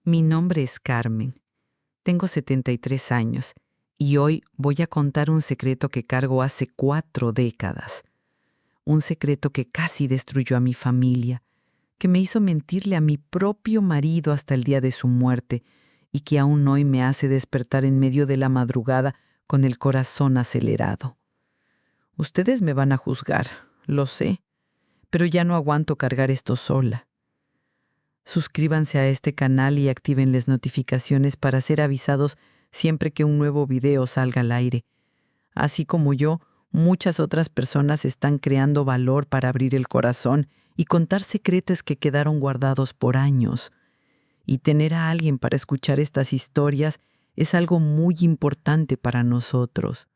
Mi nombre es Carmen. Tengo 73 años y hoy voy a contar un secreto que cargo hace 4 décadas. Un secreto que casi destruyó a mi familia, que me hizo mentirle a mi propio marido hasta el día de su muerte y que aún hoy me hace despertar en medio de la madrugada con el corazón acelerado. Ustedes me van a juzgar, lo sé, pero ya no aguanto cargar esto sola. Suscríbanse a este canal y activen las notificaciones para ser avisados siempre que un nuevo video salga al aire. Así como yo, muchas otras personas están creando valor para abrir el corazón y contar secretos que quedaron guardados por años. Y tener a alguien para escuchar estas historias es algo muy importante para nosotros.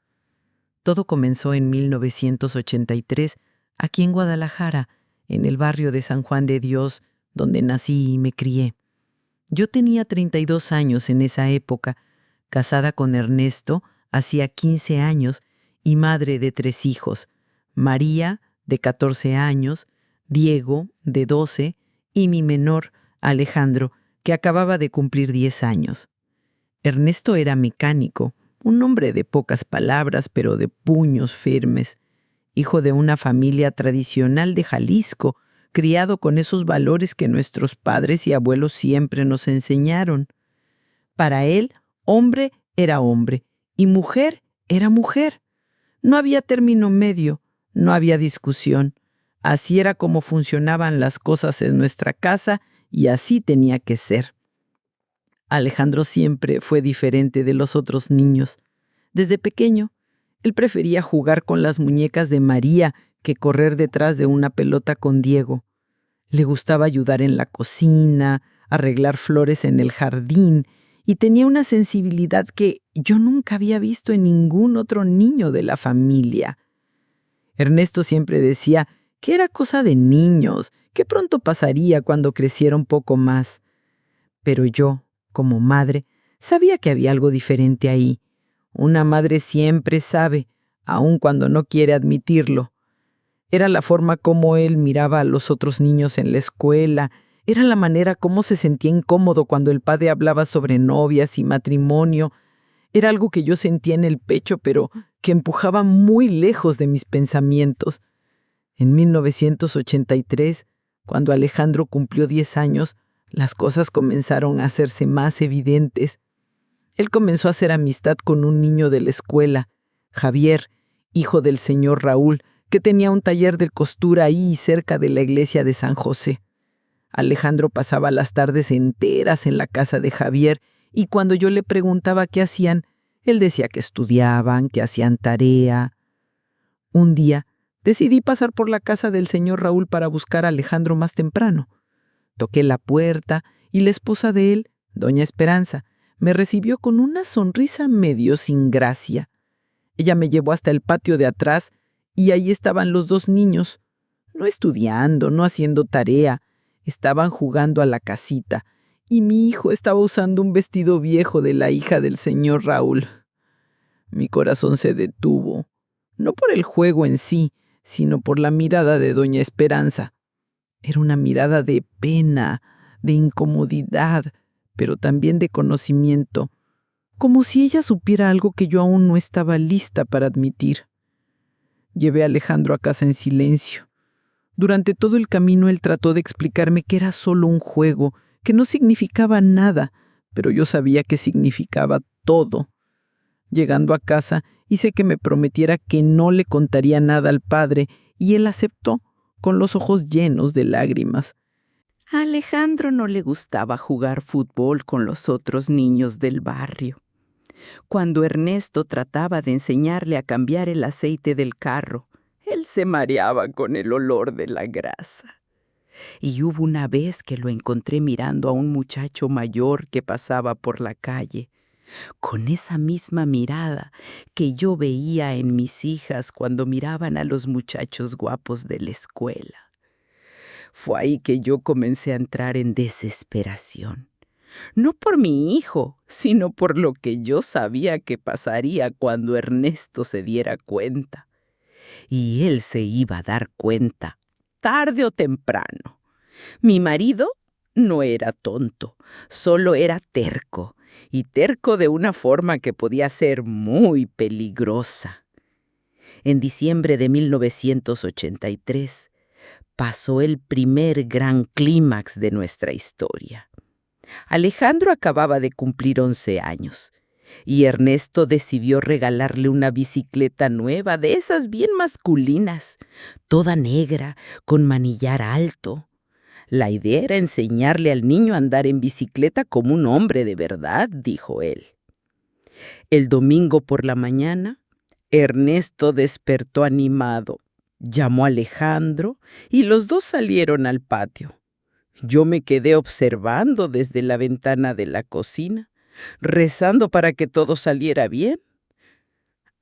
Todo comenzó en 1983, aquí en Guadalajara, en el barrio de San Juan de Dios, donde nací y me crié. Yo tenía 32 años en esa época, casada con Ernesto hacía 15 años y madre de 3 hijos, María, de 14 años, Diego, de 12, y mi menor, Alejandro, que acababa de cumplir 10 años. Ernesto era mecánico, un hombre de pocas palabras, pero de puños firmes, hijo de una familia tradicional de Jalisco, criado con esos valores que nuestros padres y abuelos siempre nos enseñaron. Para él, hombre era hombre y mujer era mujer. No había término medio, no había discusión. Así era como funcionaban las cosas en nuestra casa y así tenía que ser. Alejandro siempre fue diferente de los otros niños. Desde pequeño, él prefería jugar con las muñecas de María que correr detrás de una pelota con Diego. Le gustaba ayudar en la cocina, arreglar flores en el jardín y tenía una sensibilidad que yo nunca había visto en ningún otro niño de la familia. Ernesto siempre decía que era cosa de niños, que pronto pasaría cuando creciera un poco más. Pero yo, como madre, sabía que había algo diferente ahí. Una madre siempre sabe, aun cuando no quiere admitirlo. Era la forma como él miraba a los otros niños en la escuela, era la manera como se sentía incómodo cuando el padre hablaba sobre novias y matrimonio. Era algo que yo sentía en el pecho, pero que empujaba muy lejos de mis pensamientos. En 1983, cuando Alejandro cumplió 10 años, las cosas comenzaron a hacerse más evidentes. Él comenzó a hacer amistad con un niño de la escuela, Javier, hijo del señor Raúl, que tenía un taller de costura ahí cerca de la iglesia de San José. Alejandro pasaba las tardes enteras en la casa de Javier y cuando yo le preguntaba qué hacían, él decía que estudiaban, que hacían tarea. Un día decidí pasar por la casa del señor Raúl para buscar a Alejandro más temprano. Toqué la puerta y la esposa de él, doña Esperanza, me recibió con una sonrisa medio sin gracia. Ella me llevó hasta el patio de atrás y ahí estaban los 2 niños, no estudiando, no haciendo tarea, estaban jugando a la casita y mi hijo estaba usando un vestido viejo de la hija del señor Raúl. Mi corazón se detuvo, no por el juego en sí, sino por la mirada de doña Esperanza. Era una mirada de pena, de incomodidad, pero también de conocimiento, como si ella supiera algo que yo aún no estaba lista para admitir. Llevé a Alejandro a casa en silencio. Durante todo el camino él trató de explicarme que era solo un juego, que no significaba nada, pero yo sabía que significaba todo. Llegando a casa, hice que me prometiera que no le contaría nada al padre, y él aceptó, con los ojos llenos de lágrimas. A Alejandro no le gustaba jugar fútbol con los otros niños del barrio. Cuando Ernesto trataba de enseñarle a cambiar el aceite del carro, él se mareaba con el olor de la grasa. Y hubo una vez que lo encontré mirando a un muchacho mayor que pasaba por la calle, con esa misma mirada que yo veía en mis hijas cuando miraban a los muchachos guapos de la escuela. Fue ahí que yo comencé a entrar en desesperación. No por mi hijo, sino por lo que yo sabía que pasaría cuando Ernesto se diera cuenta. Y él se iba a dar cuenta, tarde o temprano. Mi marido No era tonto, solo era terco, y terco de una forma que podía ser muy peligrosa. En diciembre de 1983 pasó el primer gran clímax de nuestra historia. Alejandro acababa de cumplir 11 años y Ernesto decidió regalarle una bicicleta nueva, de esas bien masculinas, toda negra, con manillar alto. La idea era enseñarle al niño a andar en bicicleta como un hombre de verdad, dijo él. El domingo por la mañana, Ernesto despertó animado. Llamó a Alejandro y los dos salieron al patio. Yo me quedé observando desde la ventana de la cocina, rezando para que todo saliera bien.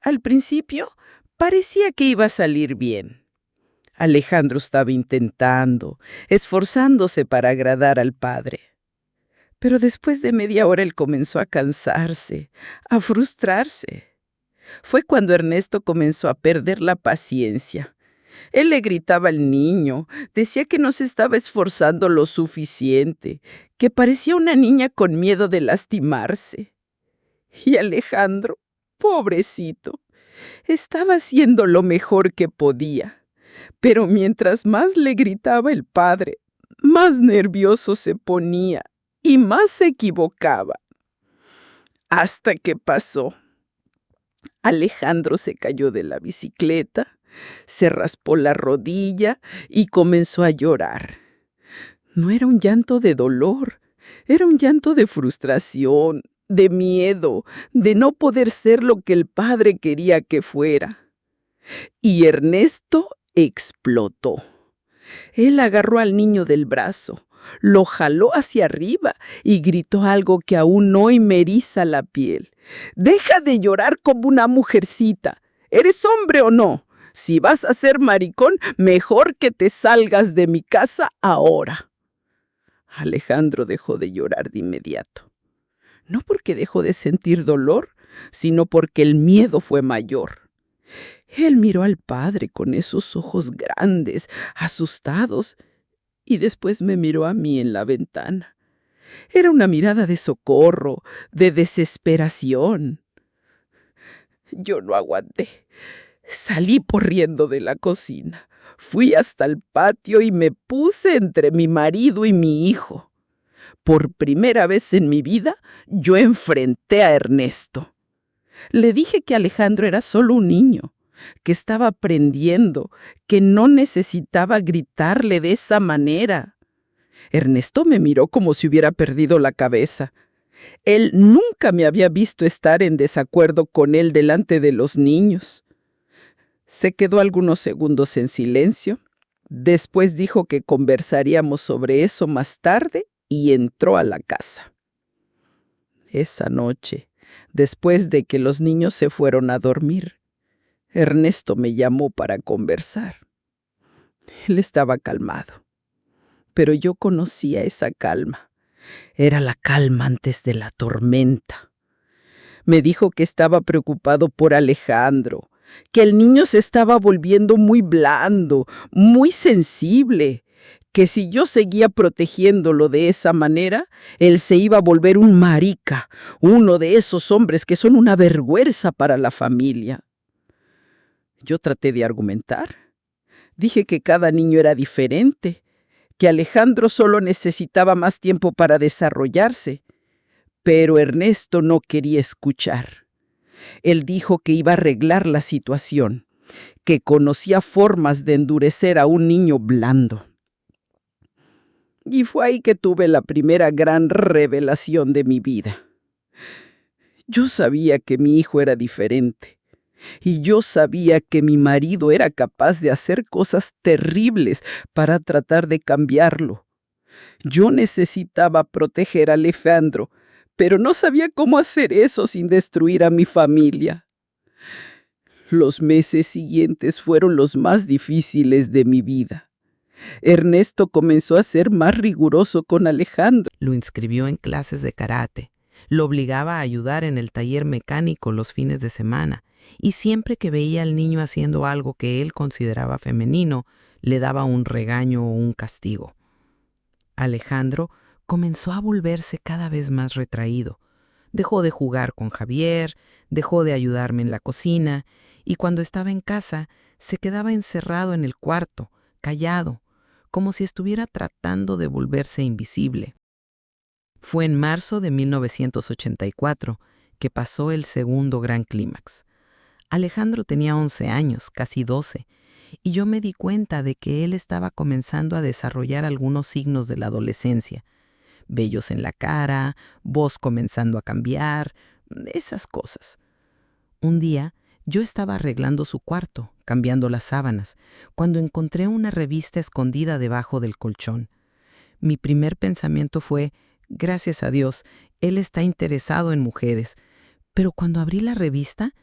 Al principio parecía que iba a salir bien. Alejandro estaba intentando, esforzándose para agradar al padre. Pero después de media hora él comenzó a cansarse, a frustrarse. Fue cuando Ernesto comenzó a perder la paciencia. Él le gritaba al niño, decía que no se estaba esforzando lo suficiente, que parecía una niña con miedo de lastimarse. Y Alejandro, pobrecito, estaba haciendo lo mejor que podía. Pero mientras más le gritaba el padre, más nervioso se ponía y más se equivocaba. Hasta que pasó. Alejandro se cayó de la bicicleta, se raspó la rodilla y comenzó a llorar. No era un llanto de dolor, era un llanto de frustración, de miedo, de no poder ser lo que el padre quería que fuera. Y Ernesto explotó. Él agarró al niño del brazo, lo jaló hacia arriba y gritó algo que aún hoy me eriza la piel. «Deja de llorar como una mujercita. ¿Eres hombre o no? Si vas a ser maricón, mejor que te salgas de mi casa ahora». Alejandro dejó de llorar de inmediato. No porque dejó de sentir dolor, sino porque el miedo fue mayor. Él miró al padre con esos ojos grandes, asustados, y después me miró a mí en la ventana. Era una mirada de socorro, de desesperación. Yo no aguanté. Salí corriendo de la cocina. Fui hasta el patio y me puse entre mi marido y mi hijo. Por primera vez en mi vida, yo enfrenté a Ernesto. Le dije que Alejandro era solo un niño, que estaba aprendiendo, que no necesitaba gritarle de esa manera. Ernesto me miró como si hubiera perdido la cabeza. Él nunca me había visto estar en desacuerdo con él delante de los niños. Se quedó algunos segundos en silencio. Después dijo que conversaríamos sobre eso más tarde y entró a la casa. Esa noche, después de que los niños se fueron a dormir, Ernesto me llamó para conversar. Él estaba calmado, pero yo conocía esa calma. Era la calma antes de la tormenta. Me dijo que estaba preocupado por Alejandro, que el niño se estaba volviendo muy blando, muy sensible, que si yo seguía protegiéndolo de esa manera, él se iba a volver un marica, uno de esos hombres que son una vergüenza para la familia. Yo traté de argumentar. Dije que cada niño era diferente, que Alejandro solo necesitaba más tiempo para desarrollarse. Pero Ernesto no quería escuchar. Él dijo que iba a arreglar la situación, que conocía formas de endurecer a un niño blando. Y fue ahí que tuve la primera gran revelación de mi vida. Yo sabía que mi hijo era diferente. Y yo sabía que mi marido era capaz de hacer cosas terribles para tratar de cambiarlo. Yo necesitaba proteger a Alejandro, pero no sabía cómo hacer eso sin destruir a mi familia. Los meses siguientes fueron los más difíciles de mi vida. Ernesto comenzó a ser más riguroso con Alejandro. Lo inscribió en clases de karate, lo obligaba a ayudar en el taller mecánico los fines de semana, y siempre que veía al niño haciendo algo que él consideraba femenino, le daba un regaño o un castigo. Alejandro comenzó a volverse cada vez más retraído. Dejó de jugar con Javier, dejó de ayudarme en la cocina, y cuando estaba en casa, se quedaba encerrado en el cuarto, callado, como si estuviera tratando de volverse invisible. Fue en marzo de 1984 que pasó el segundo gran clímax. Alejandro tenía 11 años, casi 12, y yo me di cuenta de que él estaba comenzando a desarrollar algunos signos de la adolescencia. Vellos en la cara, voz comenzando a cambiar, esas cosas. Un día, yo estaba arreglando su cuarto, cambiando las sábanas, cuando encontré una revista escondida debajo del colchón. Mi primer pensamiento fue, gracias a Dios, él está interesado en mujeres. Pero cuando abrí la revista,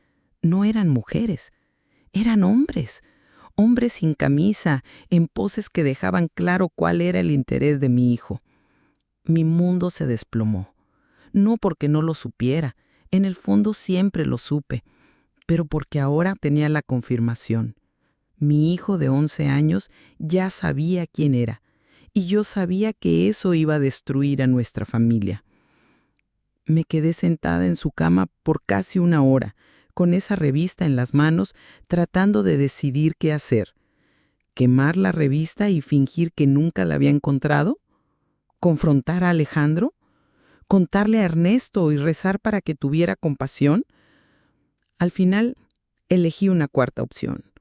no eran mujeres, eran hombres. Hombres sin camisa, en poses que dejaban claro cuál era el interés de mi hijo. Mi mundo se desplomó. No porque no lo supiera, en el fondo siempre lo supe, pero porque ahora tenía la confirmación. Mi hijo de 11 años ya sabía quién era, y yo sabía que eso iba a destruir a nuestra familia. Me quedé sentada en su cama por casi una hora, con esa revista en las manos, tratando de decidir qué hacer. ¿Quemar la revista y fingir que nunca la había encontrado? ¿Confrontar a Alejandro? ¿Contarle a Ernesto y rezar para que tuviera compasión? Al final, elegí una cuarta opción.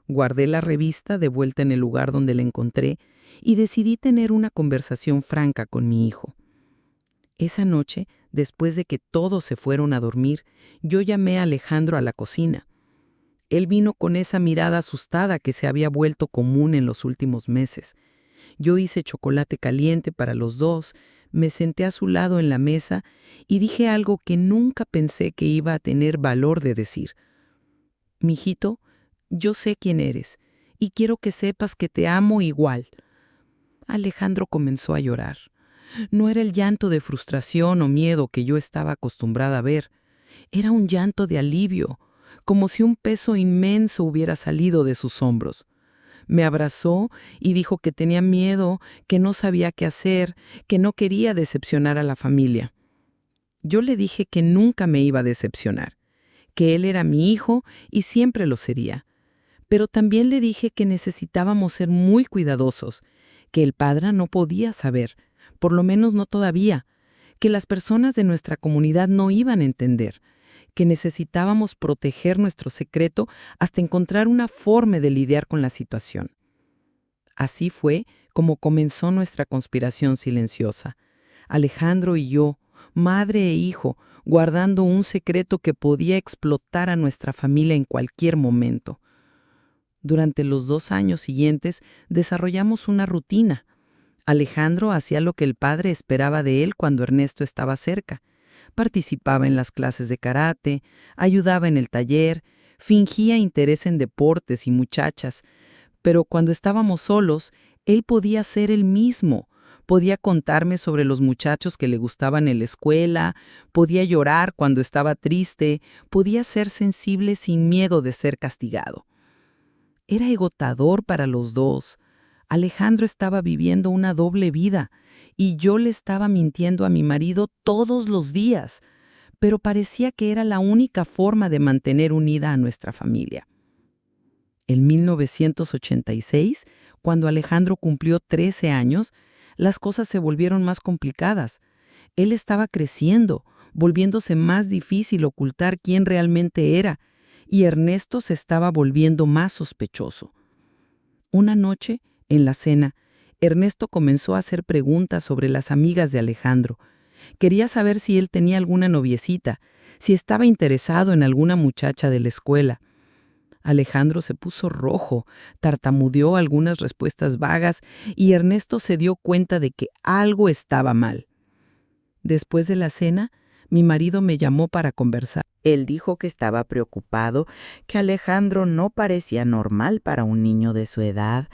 Guardé la revista de vuelta en el lugar donde la encontré y decidí tener una conversación franca con mi hijo. Esa noche, después de que todos se fueron a dormir, yo llamé a Alejandro a la cocina. Él vino con esa mirada asustada que se había vuelto común en los últimos meses. Yo hice chocolate caliente para los dos, me senté a su lado en la mesa y dije algo que nunca pensé que iba a tener valor de decir. Mijito, yo sé quién eres y quiero que sepas que te amo igual. Alejandro comenzó a llorar. No era el llanto de frustración o miedo que yo estaba acostumbrada a ver. Era un llanto de alivio, como si un peso inmenso hubiera salido de sus hombros. Me abrazó y dijo que tenía miedo, que no sabía qué hacer, que no quería decepcionar a la familia. Yo le dije que nunca me iba a decepcionar, que él era mi hijo y siempre lo sería. Pero también le dije que necesitábamos ser muy cuidadosos, que el padre no podía saber, por lo menos no todavía, que las personas de nuestra comunidad no iban a entender, que necesitábamos proteger nuestro secreto hasta encontrar una forma de lidiar con la situación. Así fue como comenzó nuestra conspiración silenciosa. Alejandro y yo, madre e hijo, guardando un secreto que podía explotar a nuestra familia en cualquier momento. Durante los 2 años siguientes desarrollamos una rutina. Alejandro hacía lo que el padre esperaba de él cuando Ernesto estaba cerca. Participaba en las clases de karate, ayudaba en el taller, fingía interés en deportes y muchachas, pero cuando estábamos solos, él podía ser él mismo. Podía contarme sobre los muchachos que le gustaban en la escuela, podía llorar cuando estaba triste, podía ser sensible sin miedo de ser castigado. Era agotador para los dos. Alejandro estaba viviendo una doble vida y yo le estaba mintiendo a mi marido todos los días, pero parecía que era la única forma de mantener unida a nuestra familia. En 1986, cuando Alejandro cumplió 13 años, las cosas se volvieron más complicadas. Él estaba creciendo, volviéndose más difícil ocultar quién realmente era, y Ernesto se estaba volviendo más sospechoso. Una noche, en la cena, Ernesto comenzó a hacer preguntas sobre las amigas de Alejandro. Quería saber si él tenía alguna noviecita, si estaba interesado en alguna muchacha de la escuela. Alejandro se puso rojo, tartamudeó algunas respuestas vagas y Ernesto se dio cuenta de que algo estaba mal. Después de la cena, mi marido me llamó para conversar. Él dijo que estaba preocupado, que Alejandro no parecía normal para un niño de su edad,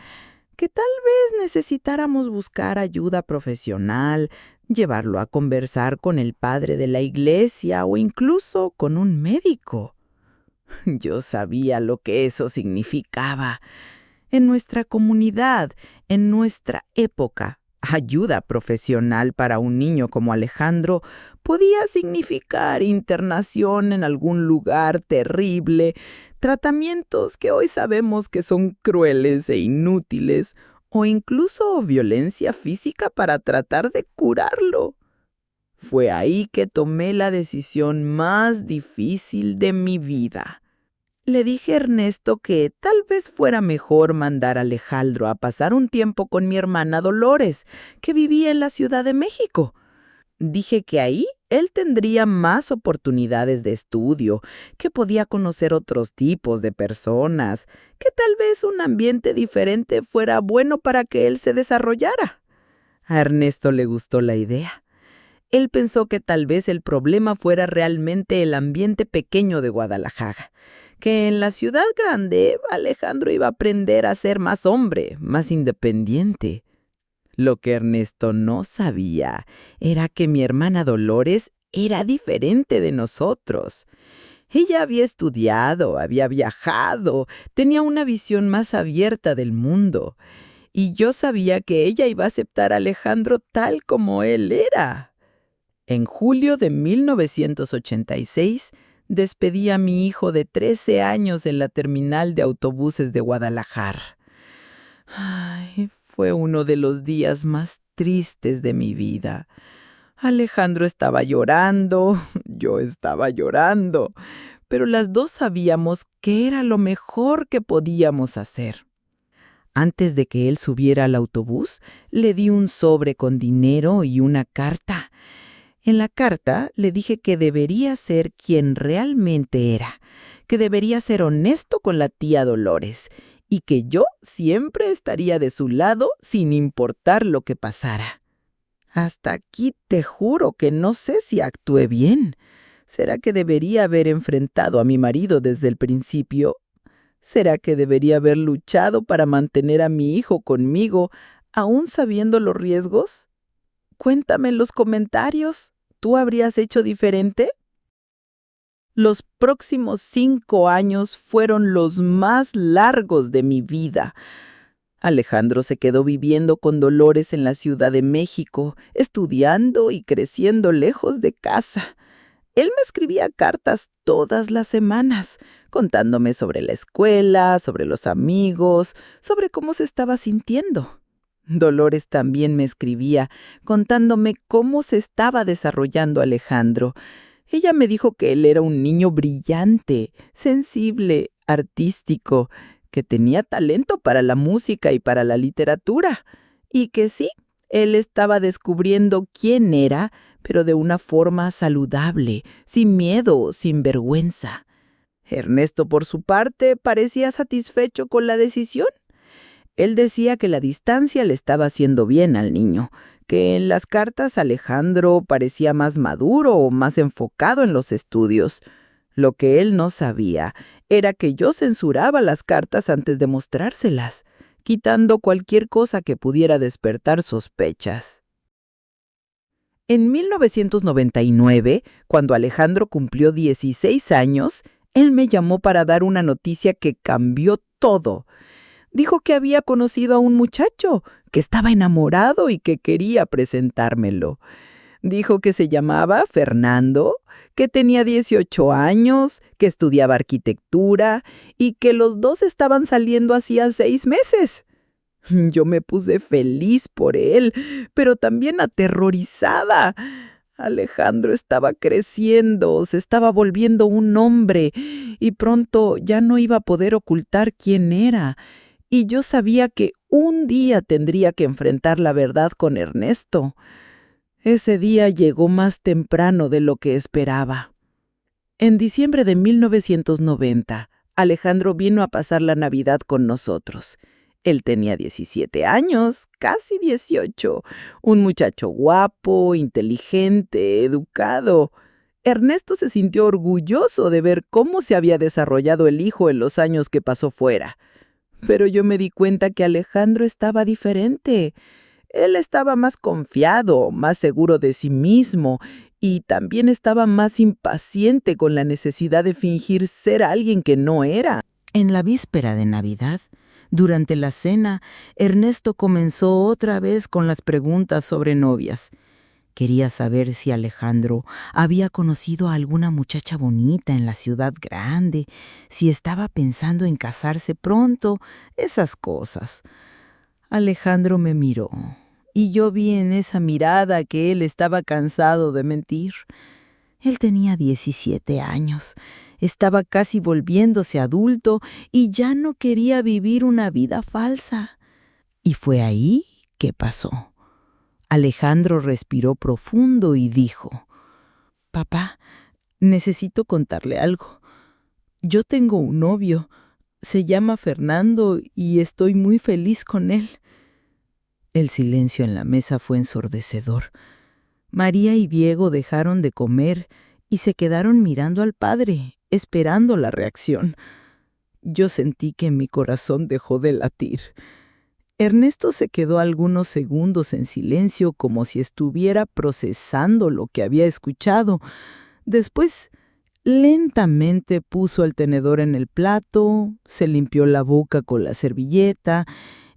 que tal vez necesitáramos buscar ayuda profesional, llevarlo a conversar con el padre de la iglesia o incluso con un médico. Yo sabía lo que eso significaba. En nuestra comunidad, en nuestra época, Ayuda profesional para un niño como Alejandro podía significar internación en algún lugar terrible, tratamientos que hoy sabemos que son crueles e inútiles, o incluso violencia física para tratar de curarlo. Fue ahí que tomé la decisión más difícil de mi vida. Le dije a Ernesto que tal vez fuera mejor mandar a Alejandro a pasar un tiempo con mi hermana Dolores, que vivía en la Ciudad de México. Dije que ahí él tendría más oportunidades de estudio, que podía conocer otros tipos de personas, que tal vez un ambiente diferente fuera bueno para que él se desarrollara. A Ernesto le gustó la idea. Él pensó que tal vez el problema fuera realmente el ambiente pequeño de Guadalajara, que en la ciudad grande Alejandro iba a aprender a ser más hombre, más independiente. Lo que Ernesto no sabía era que mi hermana Dolores era diferente de nosotros. Ella había estudiado, había viajado, tenía una visión más abierta del mundo, y yo sabía que ella iba a aceptar a Alejandro tal como él era. En julio de 1986, despedí a mi hijo de 13 años en la terminal de autobuses de Guadalajara. Fue uno de los días más tristes de mi vida. Alejandro estaba llorando, yo estaba llorando, pero las dos sabíamos que era lo mejor que podíamos hacer. Antes de que él subiera al autobús, le di un sobre con dinero y una carta. En la carta le dije que debería ser quien realmente era, que debería ser honesto con la tía Dolores y que yo siempre estaría de su lado sin importar lo que pasara. Hasta aquí te juro que no sé si actué bien. ¿Será que debería haber enfrentado a mi marido desde el principio? ¿Será que debería haber luchado para mantener a mi hijo conmigo, aún sabiendo los riesgos? Cuéntame en los comentarios. ¿Tú habrías hecho diferente? Los próximos 5 años fueron los más largos de mi vida. Alejandro se quedó viviendo con Dolores en la Ciudad de México, estudiando y creciendo lejos de casa. Él me escribía cartas todas las semanas, contándome sobre la escuela, sobre los amigos, sobre cómo se estaba sintiendo. Dolores también me escribía, contándome cómo se estaba desarrollando Alejandro. Ella me dijo que él era un niño brillante, sensible, artístico, que tenía talento para la música y para la literatura, y que sí, él estaba descubriendo quién era, pero de una forma saludable, sin miedo, sin vergüenza. Ernesto, por su parte, parecía satisfecho con la decisión. Él decía que la distancia le estaba haciendo bien al niño, que en las cartas Alejandro parecía más maduro o más enfocado en los estudios. Lo que él no sabía era que yo censuraba las cartas antes de mostrárselas, quitando cualquier cosa que pudiera despertar sospechas. En 1999, cuando Alejandro cumplió 16 años, él me llamó para dar una noticia que cambió todo. Dijo que había conocido a un muchacho, que estaba enamorado y que quería presentármelo. Dijo que se llamaba Fernando, que tenía 18 años, que estudiaba arquitectura y que los dos estaban saliendo hacía 6 meses. Yo me puse feliz por él, pero también aterrorizada. Alejandro estaba creciendo, se estaba volviendo un hombre y pronto ya no iba a poder ocultar quién era. Y yo sabía que un día tendría que enfrentar la verdad con Ernesto. Ese día llegó más temprano de lo que esperaba. En diciembre de 1990, Alejandro vino a pasar la Navidad con nosotros. Él tenía 17 años, casi 18, un muchacho guapo, inteligente, educado. Ernesto se sintió orgulloso de ver cómo se había desarrollado el hijo en los años que pasó fuera. Pero yo me di cuenta que Alejandro estaba diferente. Él estaba más confiado, más seguro de sí mismo y también estaba más impaciente con la necesidad de fingir ser alguien que no era. En la víspera de Navidad, Durante la cena, Ernesto comenzó otra vez con las preguntas sobre novias. Quería saber si Alejandro había conocido a alguna muchacha bonita en la ciudad grande, si estaba pensando en casarse pronto, esas cosas. Alejandro me miró y yo vi en esa mirada que él estaba cansado de mentir. Él tenía 17 años, estaba casi volviéndose adulto y ya no quería vivir una vida falsa. Y fue ahí que pasó. Alejandro respiró profundo y dijo: «Papá, necesito contarle algo. Yo tengo un novio, se llama Fernando y estoy muy feliz con él». El silencio en la mesa fue ensordecedor. María y Diego dejaron de comer y se quedaron mirando al padre, esperando la reacción. Yo sentí que mi corazón dejó de latir. Ernesto se quedó algunos segundos en silencio, como si estuviera procesando lo que había escuchado. Después, lentamente puso el tenedor en el plato, se limpió la boca con la servilleta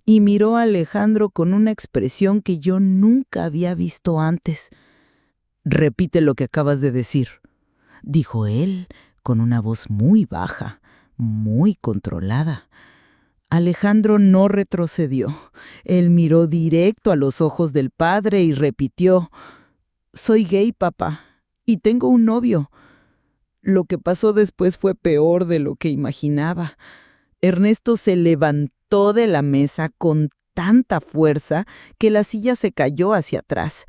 y miró a Alejandro con una expresión que yo nunca había visto antes. «Repite lo que acabas de decir», dijo él con una voz muy baja, muy controlada. Alejandro no retrocedió. Él miró directo a los ojos del padre y repitió: «Soy gay, papá, y tengo un novio». Lo que pasó después fue peor de lo que imaginaba. Ernesto se levantó de la mesa con tanta fuerza que la silla se cayó hacia atrás.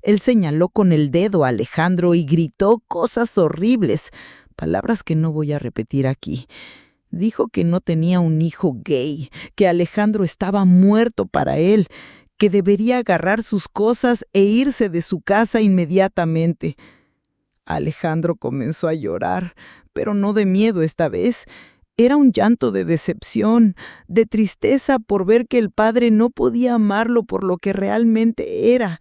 Él señaló con el dedo a Alejandro y gritó cosas horribles, palabras que no voy a repetir aquí. Dijo que no tenía un hijo gay, que Alejandro estaba muerto para él, que debería agarrar sus cosas e irse de su casa inmediatamente. Alejandro comenzó a llorar, pero no de miedo esta vez. Era un llanto de decepción, de tristeza por ver que el padre no podía amarlo por lo que realmente era.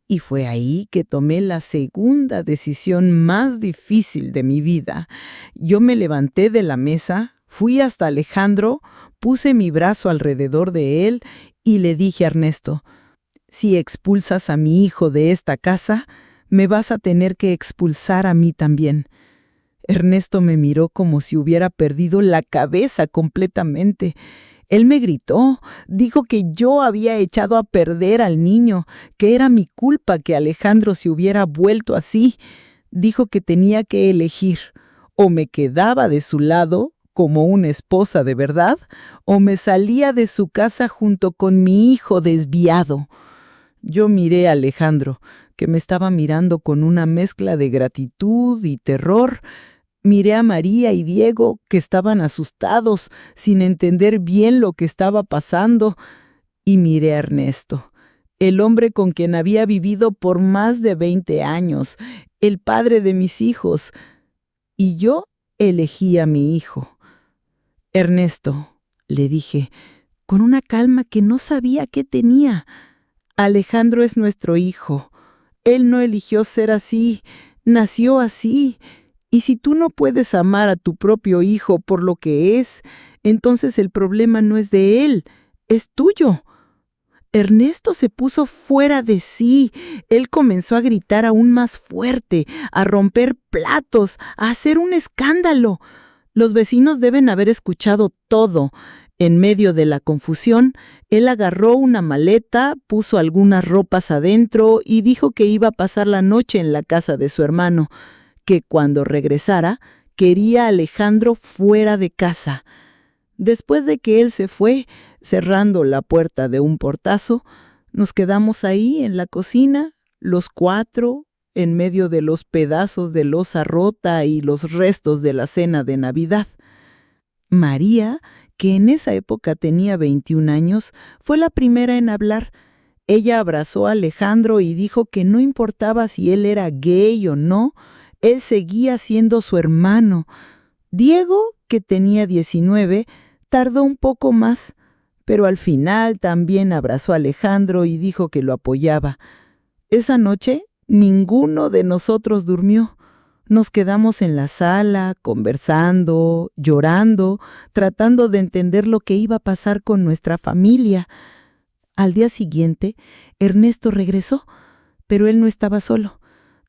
Y fue ahí que tomé la segunda decisión más difícil de mi vida. Yo me levanté de la mesa, fui hasta Alejandro, puse mi brazo alrededor de él y le dije a Ernesto: «Si expulsas a mi hijo de esta casa, me vas a tener que expulsar a mí también». Ernesto me miró como si hubiera perdido la cabeza completamente. Él me gritó, dijo que yo había echado a perder al niño, que era mi culpa que Alejandro se hubiera vuelto así. Dijo que tenía que elegir: o me quedaba de su lado como una esposa de verdad, o me salía de su casa junto con mi hijo desviado. Yo miré a Alejandro, que me estaba mirando con una mezcla de gratitud y terror. Miré a María y Diego, que estaban asustados, sin entender bien lo que estaba pasando. Y miré a Ernesto, el hombre con quien había vivido por más de 20 años, el padre de mis hijos. Y yo elegí a mi hijo. «Ernesto», le dije, con una calma que no sabía qué tenía, «Alejandro es nuestro hijo. Él no eligió ser así, nació así. Y si tú no puedes amar a tu propio hijo por lo que es, entonces el problema no es de él, es tuyo». Ernesto se puso fuera de sí. Él comenzó a gritar aún más fuerte, a romper platos, a hacer un escándalo. Los vecinos deben haber escuchado todo. En medio de la confusión, él agarró una maleta, puso algunas ropas adentro y dijo que iba a pasar la noche en la casa de su hermano, que cuando regresara quería a Alejandro fuera de casa. Después de que él se fue, cerrando la puerta de un portazo, nos quedamos ahí en la cocina, los cuatro, en medio de los pedazos de loza rota y los restos de la cena de Navidad. María, que en esa época tenía 21 años, fue la primera en hablar. Ella abrazó a Alejandro y dijo que no importaba si él era gay o no, él seguía siendo su hermano. Diego, que tenía 19, tardó un poco más, pero al final también abrazó a Alejandro y dijo que lo apoyaba. Esa noche ninguno de nosotros durmió. Nos quedamos en la sala, conversando, llorando, tratando de entender lo que iba a pasar con nuestra familia. Al día siguiente, Ernesto regresó, pero él no estaba solo.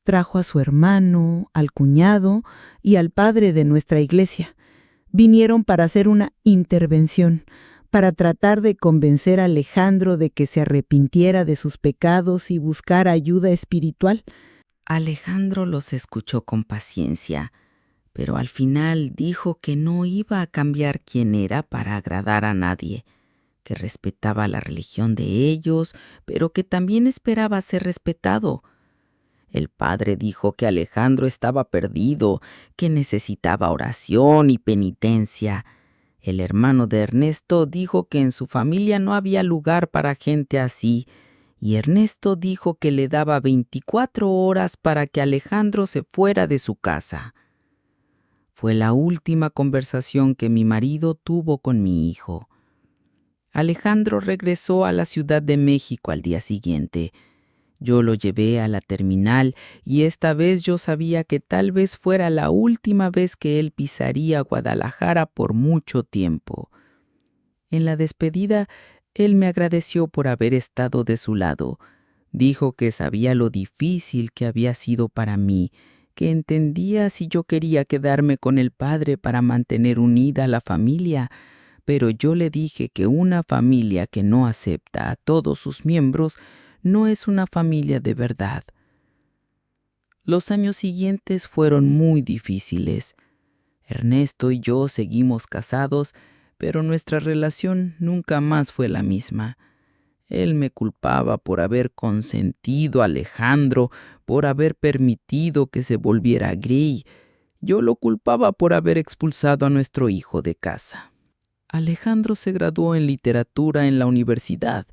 Trajo a su hermano, al cuñado y al padre de nuestra iglesia. Vinieron para hacer una intervención, para tratar de convencer a Alejandro de que se arrepintiera de sus pecados y buscara ayuda espiritual. Alejandro los escuchó con paciencia, pero al final dijo que no iba a cambiar quién era para agradar a nadie, que respetaba la religión de ellos, pero que también esperaba ser respetado. El padre dijo que Alejandro estaba perdido, que necesitaba oración y penitencia. El hermano de Ernesto dijo que en su familia no había lugar para gente así, y Ernesto dijo que le daba 24 horas para que Alejandro se fuera de su casa. Fue la última conversación que mi marido tuvo con mi hijo. Alejandro regresó a la Ciudad de México al día siguiente. Yo lo llevé a la terminal y esta vez yo sabía que tal vez fuera la última vez que él pisaría Guadalajara por mucho tiempo. En la despedida, él me agradeció por haber estado de su lado. Dijo que sabía lo difícil que había sido para mí, que entendía si yo quería quedarme con el padre para mantener unida a la familia, pero yo le dije que una familia que no acepta a todos sus miembros no es una familia de verdad. Los años siguientes fueron muy difíciles. Ernesto y yo seguimos casados, pero nuestra relación nunca más fue la misma. Él me culpaba por haber consentido a Alejandro, por haber permitido que se volviera gay. Yo lo culpaba por haber expulsado a nuestro hijo de casa. Alejandro se graduó en literatura en la universidad,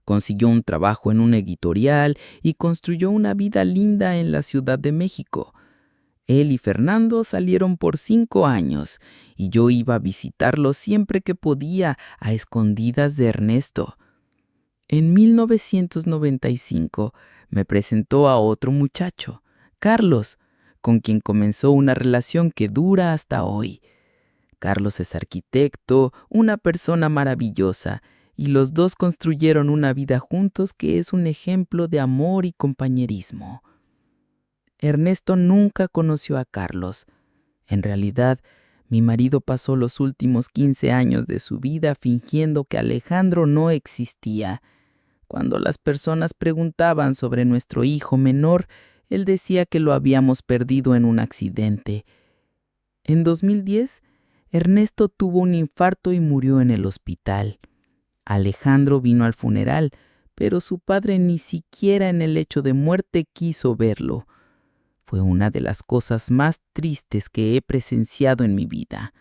consiguió un trabajo en un editorial y construyó una vida linda en la Ciudad de México. Él y Fernando salieron por 5 años y yo iba a visitarlos siempre que podía a escondidas de Ernesto. En 1995 me presentó a otro muchacho, Carlos, con quien comenzó una relación que dura hasta hoy. Carlos es arquitecto, una persona maravillosa, y los dos construyeron una vida juntos que es un ejemplo de amor y compañerismo. Ernesto nunca conoció a Carlos. En realidad, mi marido pasó los últimos 15 años de su vida fingiendo que Alejandro no existía. Cuando las personas preguntaban sobre nuestro hijo menor, él decía que lo habíamos perdido en un accidente. En 2010, Ernesto tuvo un infarto y murió en el hospital. Alejandro vino al funeral, pero su padre ni siquiera en el lecho de muerte quiso verlo. Fue una de las cosas más tristes que he presenciado en mi vida.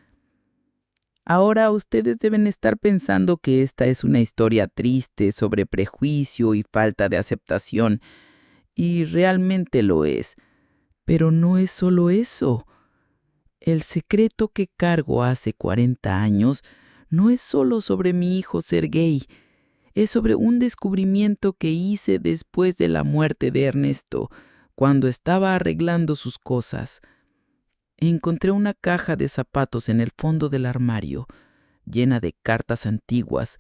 Ahora ustedes deben estar pensando que esta es una historia triste sobre prejuicio y falta de aceptación, y realmente lo es. Pero no es solo eso. El secreto que cargo hace 40 años no es solo sobre mi hijo ser gay, es sobre un descubrimiento que hice después de la muerte de Ernesto, cuando estaba arreglando sus cosas. Encontré una caja de zapatos en el fondo del armario, llena de cartas antiguas.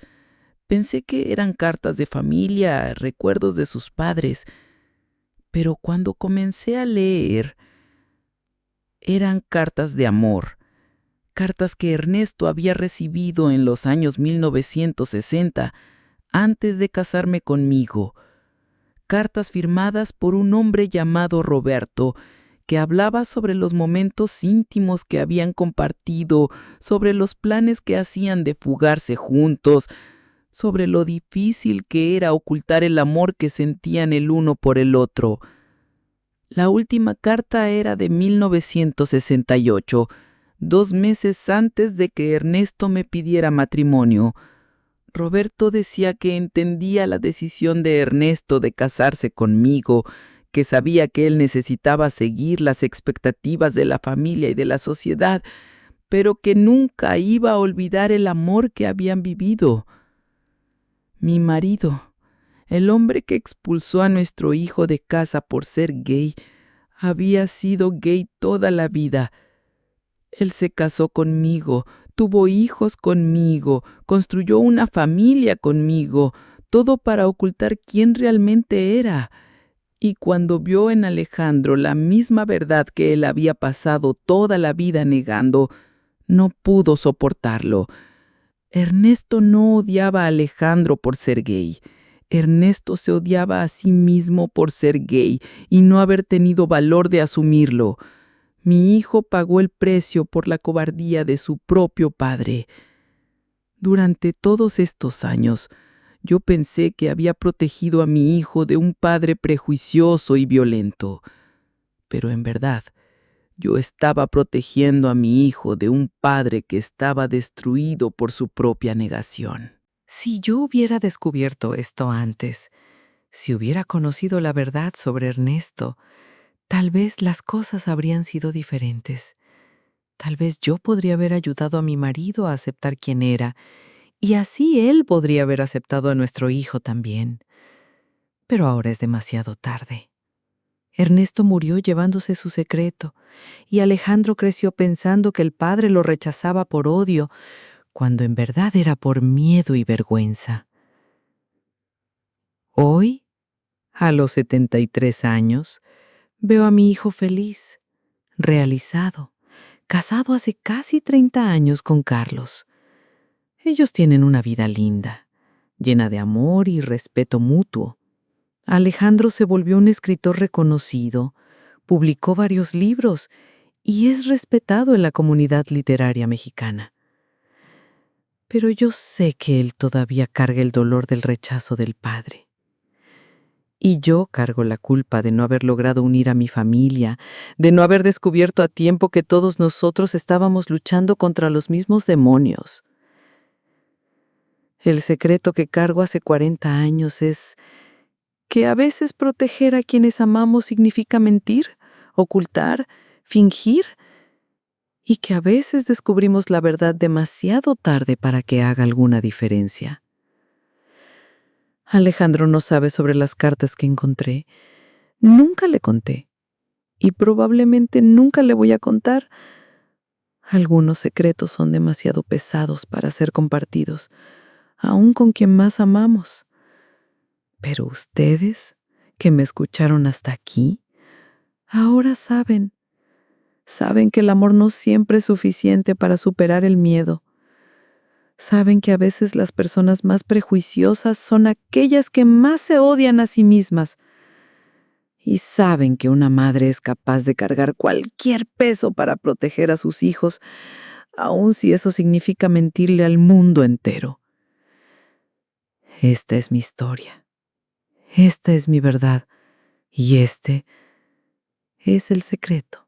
Pensé que eran cartas de familia, recuerdos de sus padres, pero cuando comencé a leer, eran cartas de amor, cartas que Ernesto había recibido en los años 1960, antes de casarme conmigo. Cartas firmadas por un hombre llamado Roberto, que hablaba sobre los momentos íntimos que habían compartido, sobre los planes que hacían de fugarse juntos, sobre lo difícil que era ocultar el amor que sentían el uno por el otro. La última carta era de 1968, 2 meses antes de que Ernesto me pidiera matrimonio. Roberto decía que entendía la decisión de Ernesto de casarse conmigo, que sabía que él necesitaba seguir las expectativas de la familia y de la sociedad, pero que nunca iba a olvidar el amor que habían vivido. Mi marido, el hombre que expulsó a nuestro hijo de casa por ser gay, Había sido gay toda la vida. Él se casó conmigo, tuvo hijos conmigo, construyó una familia conmigo, todo para ocultar quién realmente era. Y cuando vio en Alejandro la misma verdad que él había pasado toda la vida negando, no pudo soportarlo. Ernesto no odiaba a Alejandro por ser gay. Ernesto se odiaba a sí mismo por ser gay y no haber tenido valor de asumirlo. Mi hijo pagó el precio por la cobardía de su propio padre. Durante todos estos años, yo pensé que había protegido a mi hijo de un padre prejuicioso y violento. Pero en verdad, yo estaba protegiendo a mi hijo de un padre que estaba destruido por su propia negación. Si yo hubiera descubierto esto antes, si hubiera conocido la verdad sobre Ernesto, tal vez las cosas habrían sido diferentes. Tal vez yo podría haber ayudado a mi marido a aceptar quién era, y así él podría haber aceptado a nuestro hijo también. Pero ahora es demasiado tarde. Ernesto murió llevándose su secreto, y Alejandro creció pensando que el padre lo rechazaba por odio, cuando en verdad era por miedo y vergüenza. Hoy, a los 73 años, veo a mi hijo feliz, realizado, casado hace casi 30 años con Carlos. Ellos tienen una vida linda, llena de amor y respeto mutuo. Alejandro se volvió un escritor reconocido, publicó varios libros y es respetado en la comunidad literaria mexicana. Pero yo sé que él todavía carga el dolor del rechazo del padre. Y yo cargo la culpa de no haber logrado unir a mi familia, de no haber descubierto a tiempo que todos nosotros estábamos luchando contra los mismos demonios. El secreto que cargo hace 40 años es que a veces proteger a quienes amamos significa mentir, ocultar, fingir, y que a veces descubrimos la verdad demasiado tarde para que haga alguna diferencia. Alejandro no sabe sobre las cartas que encontré. Nunca le conté, y probablemente nunca le voy a contar. Algunos secretos son demasiado pesados para ser compartidos, aun con quien más amamos. Pero ustedes, que me escucharon hasta aquí, ahora saben que el amor no siempre es suficiente para superar el miedo. Saben que a veces las personas más prejuiciosas son aquellas que más se odian a sí mismas. Y saben que una madre es capaz de cargar cualquier peso para proteger a sus hijos, aun si eso significa mentirle al mundo entero. Esta es mi historia. Esta es mi verdad. Y este es el secreto.